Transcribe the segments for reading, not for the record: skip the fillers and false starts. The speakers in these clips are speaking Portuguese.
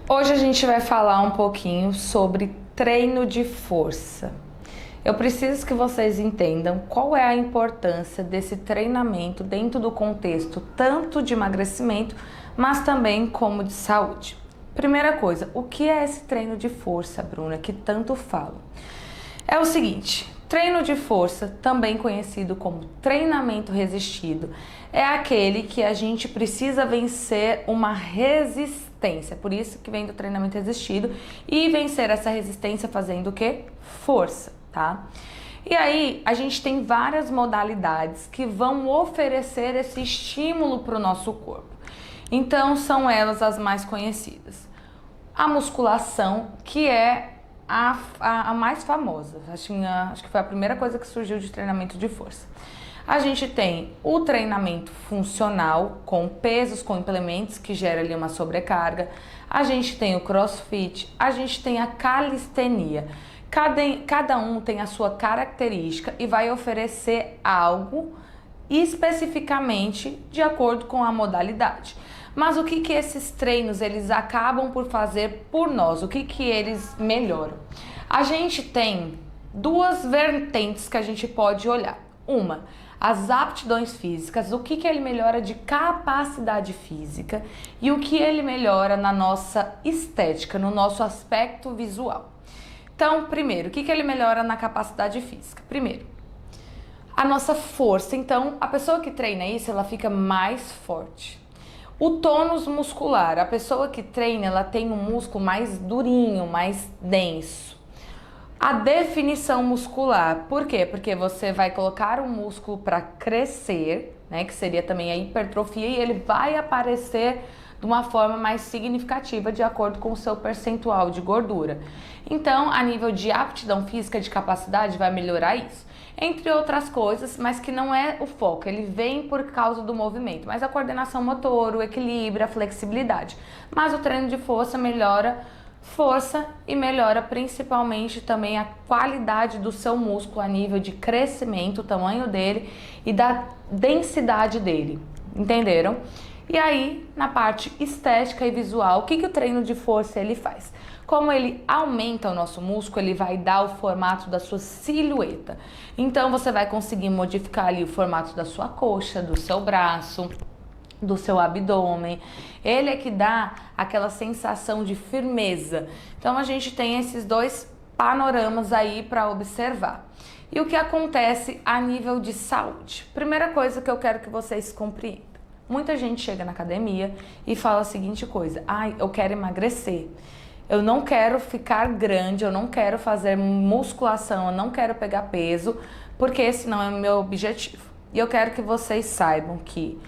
Hoje a gente vai falar um pouquinho sobre treino de força. Eu preciso que vocês entendam qual é a importância desse treinamento dentro do contexto tanto de emagrecimento, mas também como de saúde. Primeira coisa, o que é esse treino de força, Bruna, que tanto falo? É o seguinte, treino de força, também conhecido como treinamento resistido, é aquele que a gente precisa vencer uma resistência, por isso que vem do treinamento resistido, e vencer essa resistência fazendo o quê? Força, tá? E aí, a gente tem várias modalidades que vão oferecer esse estímulo para o nosso corpo. Então, são elas as mais conhecidas. A musculação, que é a mais famosa, acho que foi a primeira coisa que surgiu de treinamento de força. A gente tem o treinamento funcional, com pesos, com implementos, que gera ali uma sobrecarga. A gente tem o crossfit, a gente tem a calistenia. Cada um tem a sua característica e vai oferecer algo especificamente de acordo com a modalidade. Mas o que esses treinos eles acabam por fazer por nós? O que eles melhoram? A gente tem duas vertentes que a gente pode olhar. Uma, as aptidões físicas, o que ele melhora de capacidade física e o que ele melhora na nossa estética, no nosso aspecto visual. Então, primeiro, o que ele melhora na capacidade física? Primeiro, a nossa força. Então, a pessoa que treina isso, ela fica mais forte. O tônus muscular, a pessoa que treina, ela tem um músculo mais durinho, mais denso. A definição muscular, por quê? Porque você vai colocar o músculo para crescer, né, que seria também a hipertrofia, e ele vai aparecer de uma forma mais significativa de acordo com o seu percentual de gordura. Então, a nível de aptidão física, de capacidade, vai melhorar isso. Entre outras coisas, mas que não é o foco, ele vem por causa do movimento, mas a coordenação motor, o equilíbrio, a flexibilidade. Mas o treino de força melhora força e melhora principalmente também a qualidade do seu músculo a nível de crescimento, o tamanho dele e da densidade dele, entenderam? E aí, na parte estética e visual, o que o treino de força ele faz? Como ele aumenta o nosso músculo, ele vai dar o formato da sua silhueta. Então, você vai conseguir modificar ali o formato da sua coxa, do seu braço, do seu abdômen. Ele é que dá aquela sensação de firmeza. Então, a gente tem esses dois panoramas aí para observar. E o que acontece a nível de saúde? Primeira coisa que eu quero que vocês compreendam. Muita gente chega na academia e fala a seguinte coisa: ai, eu quero emagrecer. Eu não quero ficar grande, eu não quero fazer musculação, eu não quero pegar peso, porque esse não é o meu objetivo. E eu quero que vocês saibam que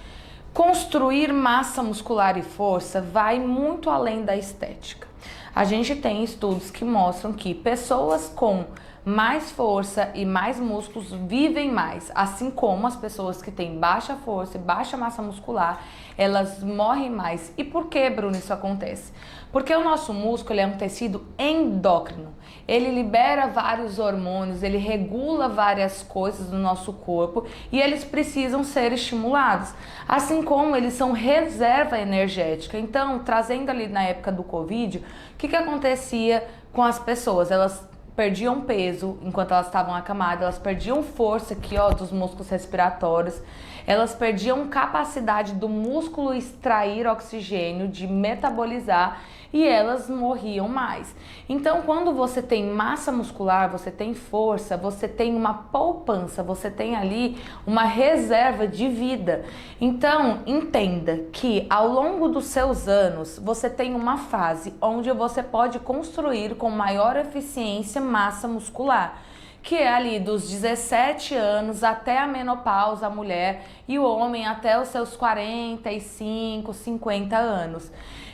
construir massa muscular e força vai muito além da estética. A gente tem estudos que mostram que pessoas com mais força e mais músculos vivem mais, assim como as pessoas que têm baixa força e baixa massa muscular, elas morrem mais. E por que, Bruno, isso acontece? Porque o nosso músculo é um tecido endócrino, ele libera vários hormônios, ele regula várias coisas no nosso corpo e eles precisam ser estimulados, assim como eles são reserva energética. Então, trazendo ali na época do Covid, o que acontecia com as pessoas? Elas perdiam peso enquanto elas estavam acamadas, elas perdiam força aqui, ó, dos músculos respiratórios, elas perdiam capacidade do músculo extrair oxigênio, de metabolizar, e elas morriam mais. Então, quando você tem massa muscular, você tem força, você tem uma poupança, você tem ali uma reserva de vida. Então, entenda que ao longo dos seus anos, você tem uma fase onde você pode construir com maior eficiência massa muscular, que é ali dos 17 anos até a menopausa, a mulher, e o homem até os seus 45, 50 anos.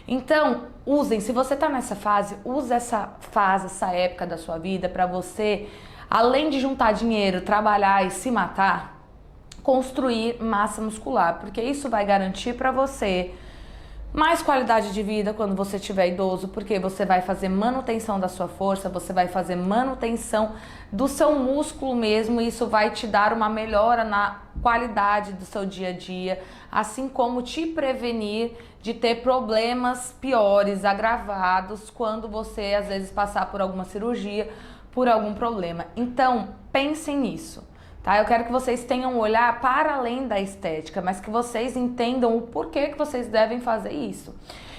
Então, se você tá nessa fase, use essa fase, essa época da sua vida para você, além de juntar dinheiro, trabalhar e se matar, construir massa muscular, porque isso vai garantir para você mais qualidade de vida quando você estiver idoso, porque você vai fazer manutenção da sua força, você vai fazer manutenção do seu músculo mesmo, e isso vai te dar uma melhora na qualidade do seu dia a dia, assim como te prevenir de ter problemas piores, agravados, quando você às vezes passar por alguma cirurgia, por algum problema. Então, pensem nisso. Tá? Eu quero que vocês tenham um olhar para além da estética, mas que vocês entendam o porquê que vocês devem fazer isso.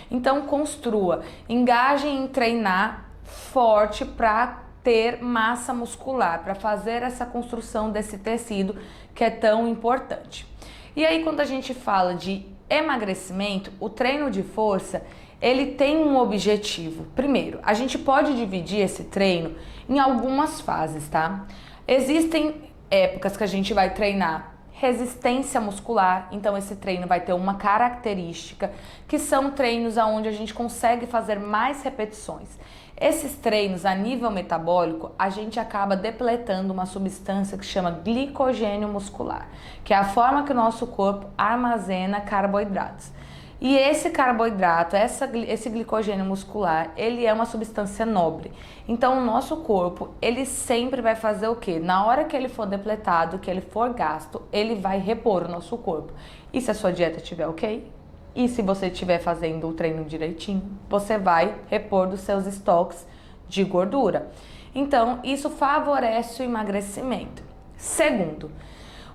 Então, construa, engajem em treinar forte para ter massa muscular, para fazer essa construção desse tecido que é tão importante. E aí, quando a gente fala de emagrecimento, o treino de força, ele tem um objetivo. Primeiro, a gente pode dividir esse treino em algumas fases, tá? Existem épocas que a gente vai treinar resistência muscular, então esse treino vai ter uma característica que são treinos onde a gente consegue fazer mais repetições. Esses treinos a nível metabólico, a gente acaba depletando uma substância que chama glicogênio muscular, que é a forma que o nosso corpo armazena carboidratos. E esse carboidrato, esse glicogênio muscular, ele é uma substância nobre. Então, o nosso corpo, ele sempre vai fazer o quê? Na hora que ele for depletado, que ele for gasto, ele vai repor o nosso corpo. E se a sua dieta estiver ok? E se você estiver fazendo o treino direitinho, você vai repor dos seus estoques de gordura. Então, isso favorece o emagrecimento. Segundo,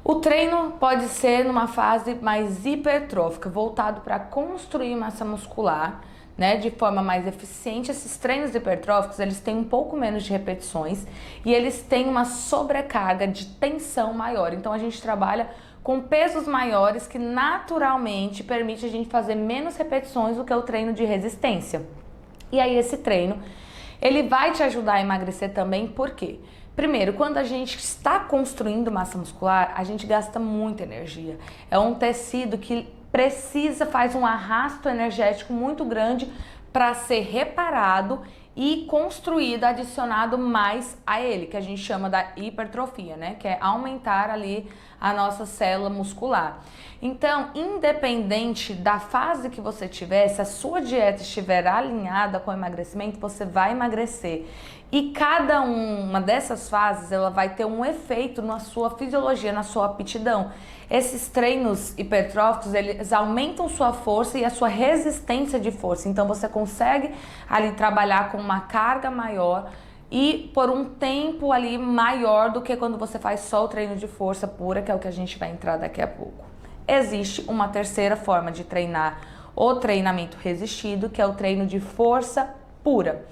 o treino pode ser numa fase mais hipertrófica, voltado para construir massa muscular, né, de forma mais eficiente. Esses treinos hipertróficos, eles têm um pouco menos de repetições e eles têm uma sobrecarga de tensão maior. Então a gente trabalha com pesos maiores que naturalmente permite a gente fazer menos repetições do que o treino de resistência. E aí esse treino, ele vai te ajudar a emagrecer também, por quê? Primeiro, quando a gente está construindo massa muscular, a gente gasta muita energia. É um tecido que faz um arrasto energético muito grande para ser reparado e construído, adicionado mais a ele, que a gente chama da hipertrofia, né? Que é aumentar ali a nossa célula muscular. Então, independente da fase que você tiver, se a sua dieta estiver alinhada com o emagrecimento, você vai emagrecer. E cada uma dessas fases, ela vai ter um efeito na sua fisiologia, na sua aptidão. Esses treinos hipertróficos, eles aumentam sua força e a sua resistência de força. Então, você consegue ali trabalhar com uma carga maior e por um tempo ali maior do que quando você faz só o treino de força pura, que é o que a gente vai entrar daqui a pouco. Existe uma terceira forma de treinar o treinamento resistido, que é o treino de força pura.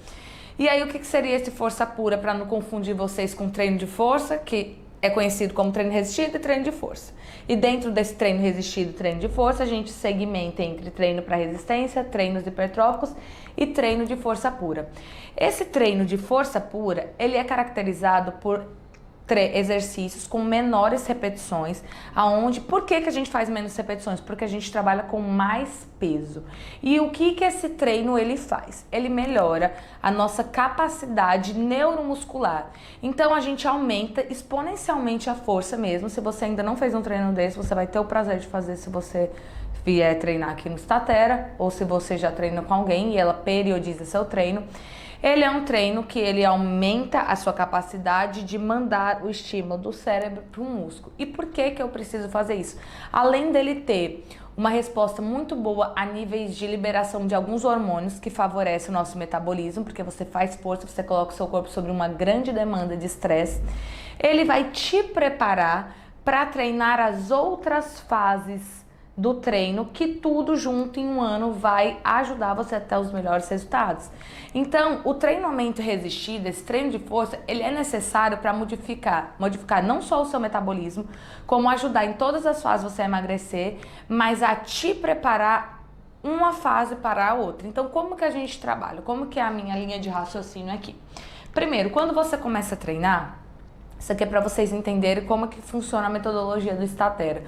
E aí, o que seria esse força pura, para não confundir vocês com treino de força, que é conhecido como treino resistido e treino de força. E dentro desse treino resistido e treino de força, a gente segmenta entre treino para resistência, treinos hipertróficos e treino de força pura. Esse treino de força pura, ele é caracterizado por exercícios com menores repetições, por que a gente faz menos repetições? Porque a gente trabalha com mais peso. E o que esse treino ele faz? Ele melhora a nossa capacidade neuromuscular. Então a gente aumenta exponencialmente a força mesmo. Se você ainda não fez um treino desse, você vai ter o prazer de fazer se você vier treinar aqui no Statera, ou se você já treina com alguém e ela periodiza seu treino. Ele é um treino que ele aumenta a sua capacidade de mandar o estímulo do cérebro para o músculo. E por que eu preciso fazer isso? Além dele ter uma resposta muito boa a níveis de liberação de alguns hormônios que favorecem o nosso metabolismo, porque você faz força, você coloca o seu corpo sobre uma grande demanda de estresse, ele vai te preparar para treinar as outras fases do treino, que tudo junto em um ano vai ajudar você a ter os melhores resultados. Então, o treinamento resistido, esse treino de força, ele é necessário para modificar não só o seu metabolismo, como ajudar em todas as fases você a emagrecer, mas a te preparar uma fase para a outra. Então, como que a gente trabalha? Como que é a minha linha de raciocínio aqui? Primeiro, quando você começa a treinar, isso aqui é para vocês entenderem como que funciona a metodologia do Statera.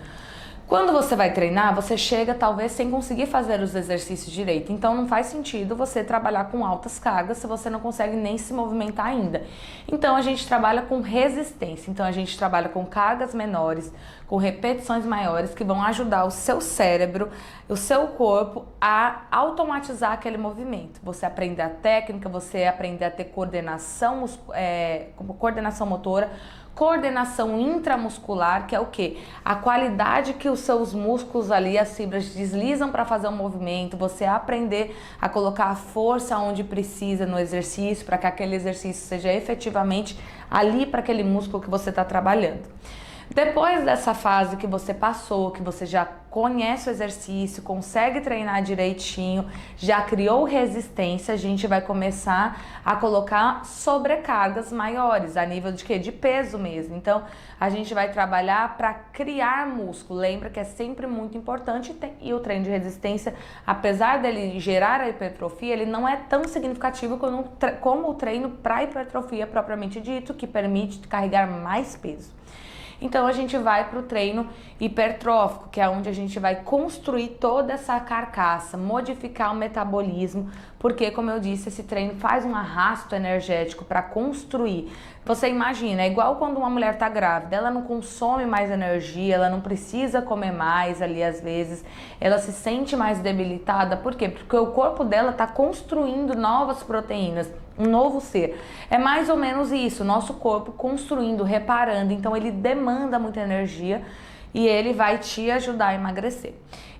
Quando você vai treinar, você chega talvez sem conseguir fazer os exercícios direito. Então não faz sentido você trabalhar com altas cargas se você não consegue nem se movimentar ainda. Então a gente trabalha com resistência. Então a gente trabalha com cargas menores, com repetições maiores que vão ajudar o seu cérebro, o seu corpo a automatizar aquele movimento. Você aprender a técnica, você aprender a ter coordenação, coordenação motora, coordenação intramuscular, que é o quê? A qualidade que os seus músculos ali, as fibras deslizam para fazer um movimento, você aprender a colocar a força onde precisa no exercício, para que aquele exercício seja efetivamente ali para aquele músculo que você está trabalhando. Depois dessa fase que você passou, que você já conhece o exercício, consegue treinar direitinho, já criou resistência, a gente vai começar a colocar sobrecargas maiores, a nível de quê? De peso mesmo. Então, a gente vai trabalhar para criar músculo. Lembra que é sempre muito importante e o treino de resistência, apesar dele gerar a hipertrofia, ele não é tão significativo como o treino para hipertrofia propriamente dito, que permite carregar mais peso. Então a gente vai para o treino hipertrófico, que é onde a gente vai construir toda essa carcaça, modificar o metabolismo, porque, como eu disse, esse treino faz um arrasto energético para construir. Você imagina, é igual quando uma mulher está grávida, ela não consome mais energia, ela não precisa comer mais ali às vezes, ela se sente mais debilitada. Por quê? Porque o corpo dela está construindo novas proteínas, um novo ser. É mais ou menos isso, nosso corpo construindo, reparando, então ele demanda muita energia e ele vai te ajudar a emagrecer.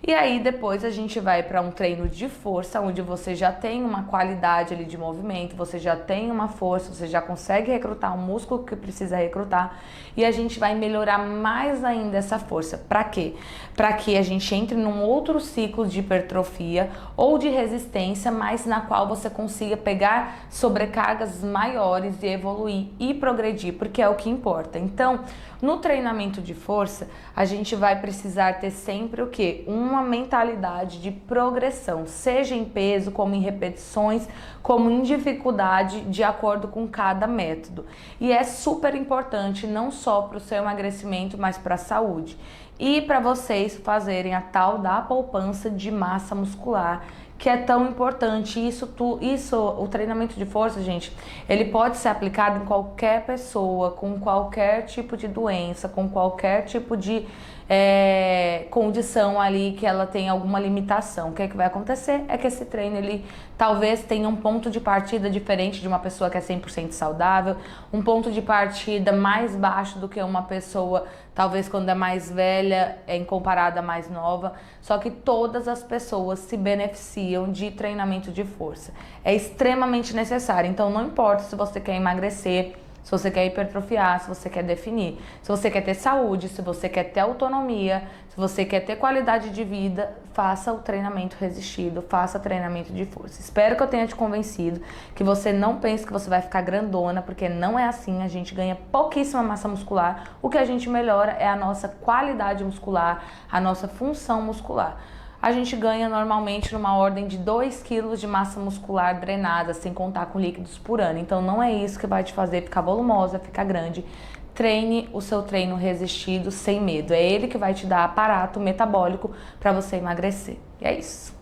E aí depois a gente vai para um treino de força, onde você já tem uma qualidade ali de movimento, você já tem uma força, você já consegue recrutar o músculo que precisa recrutar e a gente vai melhorar mais ainda essa força. Para quê? Para que a gente entre num outro ciclo de hipertrofia ou de resistência, mas na qual você consiga pegar sobrecargas maiores e evoluir e progredir, porque é o que importa. Então, no treinamento de força, a gente vai precisar ter sempre o quê? Uma mentalidade de progressão, seja em peso, como em repetições, como em dificuldade, de acordo com cada método. E é super importante não só para o seu emagrecimento, mas para a saúde. E para vocês fazerem a tal da poupança de massa muscular, que é tão importante. O treinamento de força, gente, ele pode ser aplicado em qualquer pessoa, com qualquer tipo de doença, com qualquer tipo de condição ali que ela tem alguma limitação. O que é que vai acontecer? É que esse treino, ele talvez tenha um ponto de partida diferente de uma pessoa que é 100% saudável, um ponto de partida mais baixo do que uma pessoa, talvez quando é mais velha, em comparada à mais nova, só que todas as pessoas se beneficiam de treinamento de força. É extremamente necessário, então não importa se você quer emagrecer, se você quer hipertrofiar, se você quer definir, se você quer ter saúde, se você quer ter autonomia, se você quer ter qualidade de vida, faça o treinamento resistido, faça treinamento de força. Espero que eu tenha te convencido, que você não pense que você vai ficar grandona, porque não é assim, a gente ganha pouquíssima massa muscular, o que a gente melhora é a nossa qualidade muscular, a nossa função muscular. A gente ganha normalmente numa ordem de 2 kg de massa muscular drenada, sem contar com líquidos por ano. Então não é isso que vai te fazer ficar volumosa, ficar grande. Treine o seu treino resistido sem medo. É ele que vai te dar aparato metabólico para você emagrecer. E é isso.